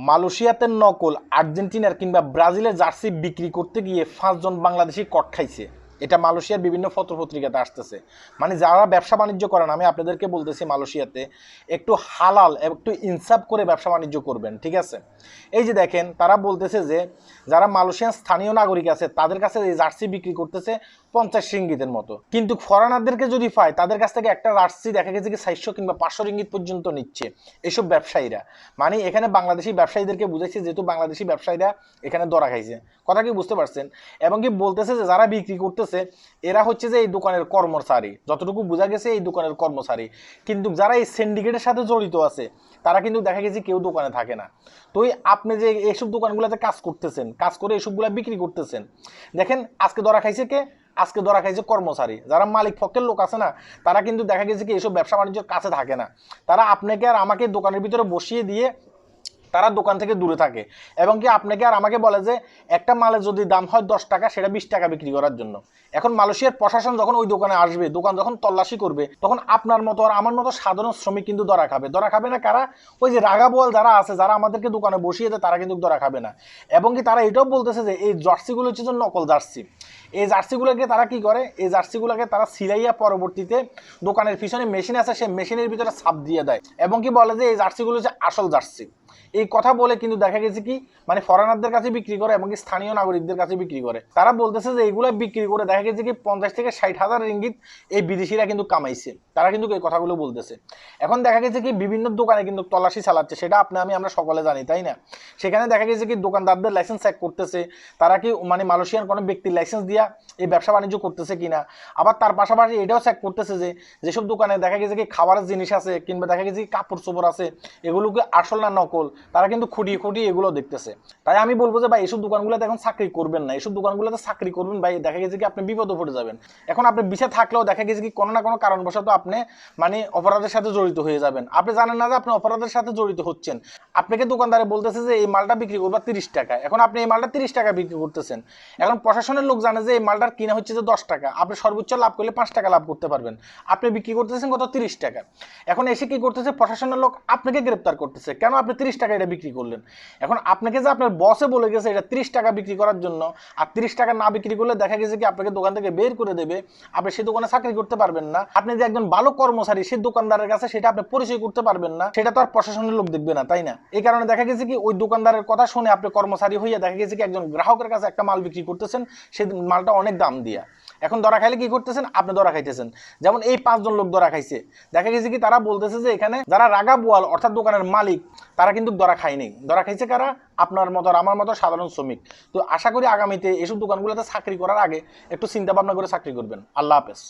মালয়েশিয়াতে নকল আর্জেন্টিনার কিংবা ব্রাজিলের জার্সি বিক্রি করতে গিয়ে 5 জন বাংলাদেশি কট খাইছে। এটা মালয়েশিয়ার বিভিন্ন পত্রপত্রিকাতে আসতেছে। মানে যারা ব্যবসা বাণিজ্য করেন, আমি আপনাদেরকে বলতেছি মালয়েশিয়াতে একটু হালাল একটু ইনসাফ করে ব্যবসা বাণিজ্য করবেন, ঠিক আছে? এই যে দেখেন, তারা বলতেছে যে যারা মালয়েশিয়ান স্থানীয় নাগরিক আছে তাদের কাছে এই জার্সি বিক্রি করতেছে 50 রিঙ্গিতের মতো, কিন্তু ফরেনারদেরকে যদি পায় তাদের কাছ থেকে একটা জার্সি দেখা গেছে কি 400 কিংবা 500 রিঙ্গিত পর্যন্ত নিচ্ছে এইসব ব্যবসায়ীরা। মানে এখানে বাংলাদেশি ব্যবসায়ীদেরকে বুঝাইছে, যেহেতু বাংলাদেশি ব্যবসায়ীরা এখানে ধরা খাইছে, কথা কি বুঝতে পারছেন? এবং কি বলতেছে যে যারা বিক্রি করতেছে এরা হচ্ছে যে এই দোকানের কর্মচারী, যতটুকু বোঝা গেছে এই দোকানের কর্মচারী, কিন্তু যারা এই সিন্ডিকেটের সাথে জড়িত আছে তারা কিন্তু দেখা গেছে কেউ দোকানে থাকে না। তো আপনি যে এইসব দোকানগুলোতে কাজ করতেছেন, কাজ করে এইসবগুলা বিক্রি করতেছেন, দেখেন আজকে ধরা খাইছে কে? আজকে ধরা খাইছে কর্মচারী। যারা মালিক পক্ষের লোক আছে না, তারা কিন্তু দেখা গেছে কি এইসব ব্যবসা বাণিজ্যের কাছে থাকে না, তারা আপনাকে আর আমাকে দোকানের ভিতরে বসিয়ে দিয়ে তারা দোকান থেকে দূরে থাকে। এবং কি আপনাকে আর আমাকে বলে যে একটা মালের যদি দাম হয় 10 টাকা, সেটা 20 টাকা বিক্রি করার জন্য। এখন মালয়েশিয়ার প্রশাসন যখন ওই দোকানে আসবে, দোকান যখন তল্লাশি করবে, তখন আপনার মতো আর আমার মতো সাধারণ শ্রমিক কিন্তু ধরা খাবে। ধরা খাবে না কারা? ওই যে রাগাবোয়াল যারা আছে, যারা আমাদেরকে দোকানে বসিয়ে দেয়, তারা কিন্তু ধরা খাবে না। এবং কি তারা এটাও বলতেছে যে এই জার্সিগুলো হচ্ছে যে নকল জার্সি। এই জার্সিগুলোকে তারা কি করে? এই জার্সিগুলোকে তারা সিলাইয়া পরবর্তীতে দোকানের পিছনে মেশিন আছে, সেই মেশিনের ভিতরে ছাপ দিয়ে দেয় এবং কি বলে যে এই জার্সিগুলো হচ্ছে আসল জার্সি। এই কথা বলে কিন্তু দেখা গেছে কি মানে ফরেনারদের কাছে বিক্রি করে এবং স্থানীয় নাগরিকদের কাছে বিক্রি করে। তারা বলতেছে যে এইগুলো বিক্রি করে দেখা গেছে কি 50 থেকে 60,000 রিঙ্গিত এই বিদেশিরা কিন্তু কামাইছে। তারা কিন্তু এই কথাগুলো বলতেছে। এখন দেখা গেছে কি বিভিন্ন দোকানে কিন্তু তল্লাশি চালাচ্ছে, সেটা আমরা সকলে জানি, তাই না? সেখানে দেখা গেছে কি দোকানদারদের লাইসেন্স চেক করতেছে, তারা কি মানে মালয়েশিয়ান কোনো ব্যক্তির লাইসেন্স দিয়া এই ব্যবসা বাণিজ্য করতেছে কিনা। আবার তার পাশাপাশি এটাও চেক করতেছে যে যেসব দোকানে দেখা গেছে কি খাবারের জিনিস আছে কিংবা দেখা গেছে কি কাপড় চোপড় আছে, এগুলোকে আসল না নকল, তারা কিন্তু খুঁটিয়ে খুঁটিয়ে এগুলো দেখতেছে। তাই আমি বলবো যে ভাই এইসব দোকানগুলোতে এখন চাকরি করবেন না। এইসব দোকানগুলোতে চাকরি করবেন ভাই, দেখা গেছে কি আপনি বিপদে পড়ে যাবেন। এখন আপনি বিষয় থাকলেও দেখা গেছে কি কোনো না কোনো কারণবশত আপনি মানে অপরাধের সাথে জড়িত হয়ে যাবেন। আপনি জানেন না যে আপনি অপরাধের সাথে জড়িত হচ্ছেন। আপনাকে দোকানদারে বলতেছে যে এই মালটা বিক্রি করবা 30 টাকা, এখন আপনি এই মালটা 30 টাকা বিক্রি করতেছেন। এখন প্রশাসনের লোক জানে যে এই মালটার কিনা হচ্ছে যে 10 টাকা, আপনি সর্বোচ্চ লাভ করলে 5 টাকা লাভ করতে পারবেন, আপনি বিক্রি করতেছেন কত? 30 টাকা। এখন এসে কি করতেছে প্রশাসনের লোক? আপনাকে গ্রেপ্তার করতেছে। কেন? আপনি 30 টাকা এটা বিক্রি করলেন। এখন আপনাকে যে আপনার বসে বলে গেছে এটা 30 টাকা বিক্রি করার জন্য, আর 30 টাকা না বিক্রি করলে দেখা গেছে কি আপনাকে দোকান থেকে বের করে দেবে, আপনি সেই দোকানে চাকরি করতে পারবেন না। আপনি যে একজন ভালো কর্মচারী সেই দোকানদারের কাছে সেটা আপনি পরিচয় করতে পারবেন না, সেটা তো আর প্রশাসনের লোক দেখবে না, তাই না? এই কারণে দেখা গেছে কি ওই দোকানদারের কথা শুনে আপনি কর্মচারী হইয়া দেখা গেছে কি একজন গ্রাহকের কাছে একটা মাল বিক্রি করতেছেন, সেই মালটা অনেক দাম দিয়া। এখন ধরা খাইলে কি করতেছেন? আপনি ধরা খাইতেছেন। যেমন এই 5 জন লোক ধরা খাইছে, দেখা গেছে কি তারা বলতেছে যে এখানে যারা রাগা বোয়াল অর্থাৎ দোকানের মালিক, তারা কিন্তু ধরা খায়নি। ধরা খাইছে কারা? আপনার মতো আর আমার মতো সাধারণ শ্রমিক। তো আশা করি আগামীতে এসব দোকানগুলোতে চাকরি করার আগে একটু চিন্তা ভাবনা করে চাকরি করবেন। আল্লাহ হাফেজ।